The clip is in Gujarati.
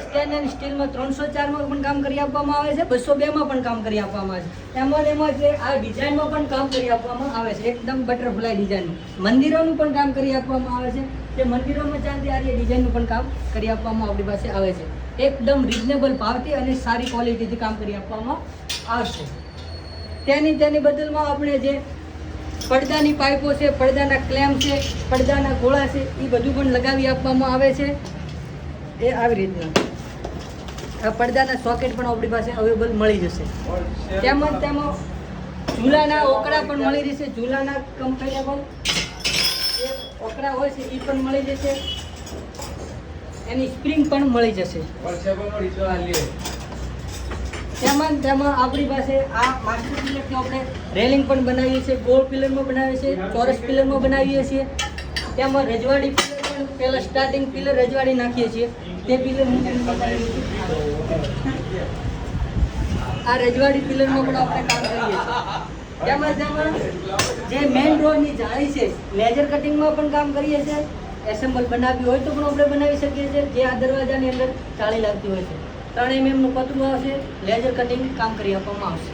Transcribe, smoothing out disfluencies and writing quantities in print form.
સ્ટેન સ્ટીલમાં 304 માં પણ કામ કરી આપવામાં આવે છે, 202 માં પણ કામ કરી આપવામાં આવે છે. એમાં જે આ ડિઝાઇનમાં પણ કામ કરી આપવામાં આવે છે, એકદમ બટરફ્લાય ડિઝાઇન. મંદિરોનું પણ કામ કરી આપવામાં આવે છે, જે મંદિરોમાં ચાલતી આ ડિઝાઇનનું પણ કામ કરી આપવામાં આપણી પાસે આવે છે. એકદમ રિઝનેબલ ભાવથી અને સારી ક્વોલિટીથી કામ કરી આપવામાં આવશે. તેની બદલમાં આપણે જે પડદાની પાઇપો છે, પડદાના ક્લેમ છે, પડદાના ગોળા છે, એ બધું પણ લગાવી આપવામાં આવે છે. એ આવી રીતના આ પડદાના સોકેટ પણ આપણી પાસે અવેલેબલ મળી જશે. તેમાં ઝૂલાના ઓકળા પણ મળી જશે. ઝૂલાના કમ્ફર્ટેબલ જે ઓકળા હોય છે એ પણ મળી જશે. એની સ્પ્રિંગ પણ મળી જશે. તેમાં આપણી પાસે આ માસ્ટર પિલરથી આપણે રેલિંગ પણ બનાવીએ છીએ, ગોળ પિલરમાં બનાવીએ છીએ, ચોરસ પિલરમાં બનાવીએ છીએ. તેમાં રજવાડી પિલર પણ પહેલાં સ્ટાર્ટિંગ પિલર રજવાડી નાખીએ છીએ. તે પિલર આ રજવાડી પિલરમાં પણ આપણે કામ કરીએ છીએ. તેમાં જે મેઇન ડોરની જાળી છે, લેઝર કટિંગમાં પણ કામ કરીએ છીએ. એસેમ્બલ બનાવવી હોય તો પણ આપણે બનાવી શકીએ છીએ. જે આ દરવાજાની અંદર જાળી લાગતી હોય છે, 3 mm નું પતરું આવશે, લેઝર કટિંગ કામ કરી આપવામાં આવશે.